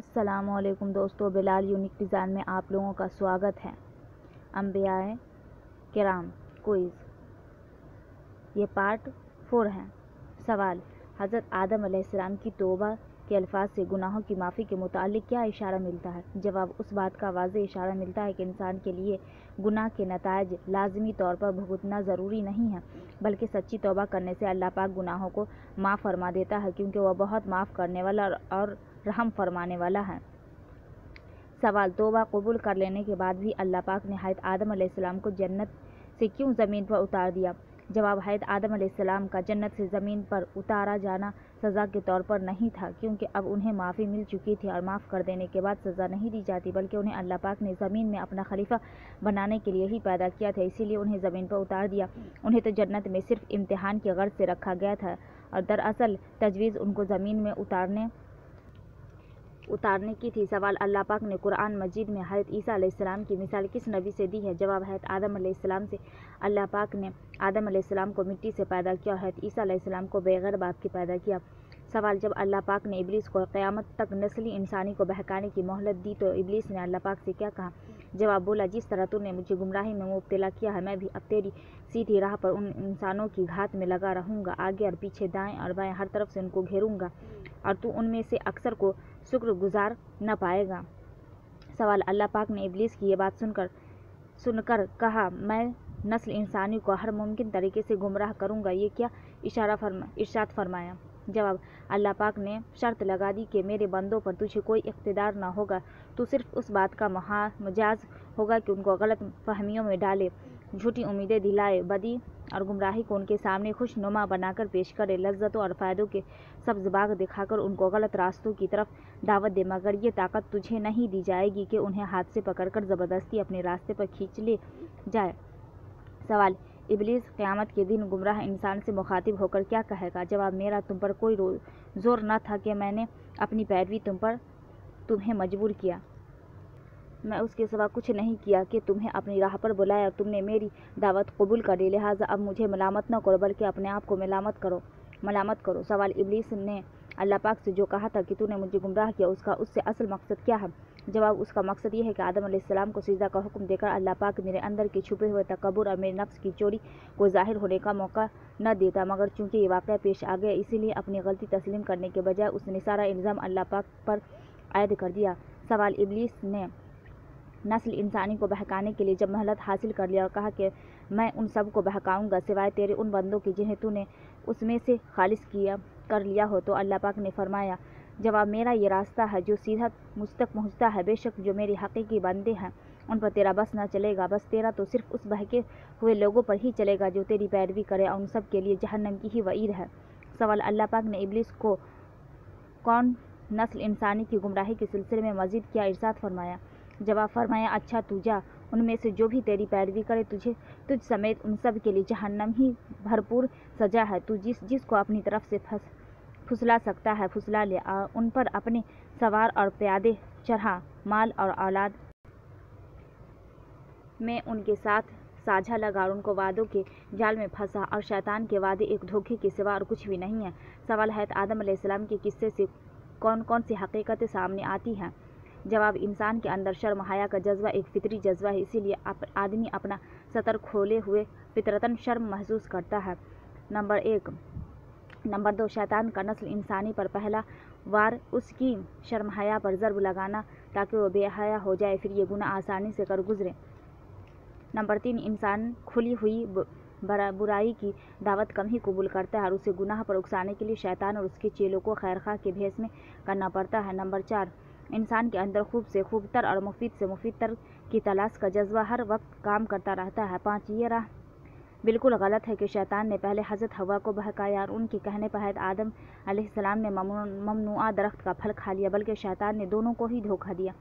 السلام علیکم دوستو، بلال یونیک ڈیزائن میں آپ لوگوں کا سواگت ہے۔ انبیاء کرام کوئز، یہ پارٹ 4 ہے۔ سوال: حضرت آدم علیہ السلام کی توبہ کے الفاظ سے گناہوں کی معافی کے متعلق کیا اشارہ ملتا ہے؟ جواب: اس بات کا واضح اشارہ ملتا ہے کہ انسان کے لیے گناہ کے نتائج لازمی طور پر بھگتنا ضروری نہیں ہے، بلکہ سچی توبہ کرنے سے اللہ پاک گناہوں کو معاف فرما دیتا ہے، کیونکہ وہ بہت معاف کرنے والا اور رحم فرمانے والا ہے۔ سوال: توبہ قبول کر لینے کے بعد بھی اللہ پاک نے حضرت آدم علیہ السلام کو جنت سے کیوں زمین پر اتار دیا؟ جواب: حضرت آدم علیہ السلام کا جنت سے زمین پر اتارا جانا سزا کے طور پر نہیں تھا، کیونکہ اب انہیں معافی مل چکی تھی اور معاف کر دینے کے بعد سزا نہیں دی جاتی، بلکہ انہیں اللہ پاک نے زمین میں اپنا خلیفہ بنانے کے لیے ہی پیدا کیا تھا، اسی لیے انہیں زمین پر اتار دیا۔ انہیں تو جنت میں صرف امتحان کی غرض سے رکھا گیا تھا، اور دراصل تجویز ان کو زمین میں اتارنے کی تھی۔ سوال: اللہ پاک نے قرآن مجید میں حضرت عیسیٰ علیہ السلام کی مثال کس نبی سے دی ہے؟ جواب: حضرت آدم علیہ السلام سے۔ اللہ پاک نے آدم علیہ السلام کو مٹی سے پیدا کیا اور حضرت عیسیٰ علیہ السلام کو بغیر باپ کے پیدا کیا۔ سوال: جب اللہ پاک نے ابلیس کو قیامت تک نسلی انسانی کو بہکانے کی مہلت دی تو ابلیس نے اللہ پاک سے کیا کہا؟ جواب: بولا، جس طرح تو نے مجھے گمراہی میں مبتلا کیا ہے، میں بھی اب تیری سیدھی راہ پر ان انسانوں کی گھات میں لگا رہوں گا، آگے اور پیچھے، دائیں اور بائیں، ہر طرف سے ان کو گھیروں گا، اور تو ان میں سے اکثر کو شکر گزار نہ پائے گا۔ سوال: اللہ پاک نے ابلیس کی یہ بات سن کر کہا، میں نسل انسانی کو ہر ممکن طریقے سے گمراہ کروں گا، یہ کیا ارشاد فرمایا؟ جواب: اللہ پاک نے شرط لگا دی کہ میرے بندوں پر تجھے کوئی اقتدار نہ ہوگا، تو صرف اس بات کا مجاز ہوگا کہ ان کو غلط فہمیوں میں ڈالے، جھوٹی امیدیں دلائے، بدی اور گمراہی کو ان کے سامنے خوش نما بنا کر پیش کرے، لذتوں اور فائدوں کے سبز باغ دکھا کر ان کو غلط راستوں کی طرف دعوت دے، مگر یہ طاقت تجھے نہیں دی جائے گی کہ انہیں ہاتھ سے پکڑ کر زبردستی اپنے راستے پر کھینچ لے جائے۔ سوال: ابلیس قیامت کے دن گمراہ انسان سے مخاطب ہو کر کیا کہے گا؟ جواب: میرا تم پر کوئی زور نہ تھا کہ میں نے اپنی پیروی تمہیں مجبور کیا، میں اس کے سوا کچھ نہیں کیا کہ تمہیں اپنی راہ پر بلایا، اور تم نے میری دعوت قبول کر لی، لہٰذا اب مجھے ملامت نہ کرو بلکہ اپنے آپ کو ملامت کرو۔ سوال: ابلیس نے اللہ پاک سے جو کہا تھا کہ تو نے مجھے گمراہ کیا، اس سے اصل مقصد کیا ہے؟ جواب: اس کا مقصد یہ ہے کہ آدم علیہ السلام کو سجدہ کا حکم دے کر اللہ پاک میرے اندر کے چھپے ہوئے تکبر اور میرے نفس کی چوری کو ظاہر ہونے کا موقع نہ دیتا، مگر چونکہ یہ واقعہ پیش آ گیا، اسی لیے اپنی غلطی تسلیم کرنے کے بجائے اس نے سارا الزام اللہ پاک پر عائد کر دیا۔ سوال: ابلیس نے نسل انسانی کو بہکانے کے لیے جب مہلت حاصل کر لیا اور کہا کہ میں ان سب کو بہکاؤں گا سوائے تیرے ان بندوں کے جنہیں تو نے اس میں سے خالص کر لیا ہو، تو اللہ پاک نے فرمایا، جواب: میرا یہ راستہ ہے جو سیدھا مجھ تک پہنچتا ہے، بے شک جو میرے حقیقی بندے ہیں ان پر تیرا بس نہ چلے گا، بس تیرا تو صرف اس بہکے ہوئے لوگوں پر ہی چلے گا جو تیری پیروی کرے، اور ان سب کے لیے جہنم کی ہی وعید ہے۔ سوال: اللہ پاک نے ابلیس کو کون نسل انسانی کی گمراہی کے سلسلے میں مزید کیا ارشاد فرمایا؟ جواب: فرمایا، اچھا تو جا، ان میں سے جو بھی تیری پیروی کرے تجھ سمیت ان سب کے لیے جہنم ہی بھرپور سزا ہے، تو جس کو اپنی طرف سے پھسلا سکتا ہے پھسلا لے، اور ان پر اپنے سوار اور پیادے چڑھا، مال اور اولاد میں ان کے ساتھ ساجھا لگا اور ان کو وعدوں کے جال میں پھنسا، اور شیطان کے وعدے ایک دھوکے کے سوا اور کچھ بھی نہیں ہیں۔ سوال: حضرت آدم علیہ السلام کے قصے سے کون سی حقیقتیں سامنے آتی ہیں؟ جواب: انسان کے اندر شرم حیا کا جذبہ ایک فطری جذبہ ہے، اسی لیے آدمی اپنا ستر کھولے ہوئے فطرتاً شرم محسوس کرتا ہے۔ نمبر 1۔ نمبر 2، شیطان کا نسل انسانی پر پہلا وار اس کی شرم حیا پر ضرب لگانا تاکہ وہ بے حیا ہو جائے، پھر یہ گناہ آسانی سے کر گزرے۔ نمبر 3، انسان کھلی ہوئی برائی کی دعوت کم ہی قبول کرتا ہے اور اسے گناہ پر اکسانے کے لیے شیطان اور اس کے چیلوں کو خیرخواہ کے بھیس میں کرنا پڑتا ہے۔ نمبر 4، انسان کے اندر خوب سے خوب تر اور مفید سے مفید تر کی تلاش کا جذبہ ہر وقت کام کرتا رہتا ہے۔ 5، یہ راہ بالکل غلط ہے کہ شیطان نے پہلے حضرت حوا کو بہکایا اور ان کے کہنے پر حضرت آدم علیہ السلام نے ممنوعہ درخت کا پھل کھا لیا، بلکہ شیطان نے دونوں کو ہی دھوکہ دیا۔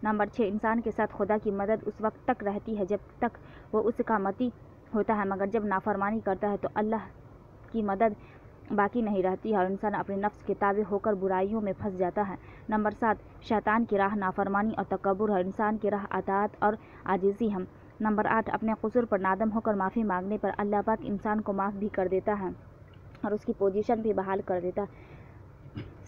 نمبر 6، انسان کے ساتھ خدا کی مدد اس وقت تک رہتی ہے جب تک وہ اس کا مطیع ہوتا ہے، مگر جب نافرمانی کرتا ہے تو اللہ کی مدد باقی نہیں رہتی ہے اور انسان اپنے نفس کے تابع ہو کر برائیوں میں پھنس جاتا ہے۔ نمبر 7، شیطان کی راہ نافرمانی اور تکبر ہے، انسان کی راہ اطاعت اور عاجزی ہے۔ نمبر 8، اپنے قصور پر نادم ہو کر معافی مانگنے پر اللہ پاک انسان کو معاف بھی کر دیتا ہے اور اس کی پوزیشن بھی بحال کر دیتا ہے۔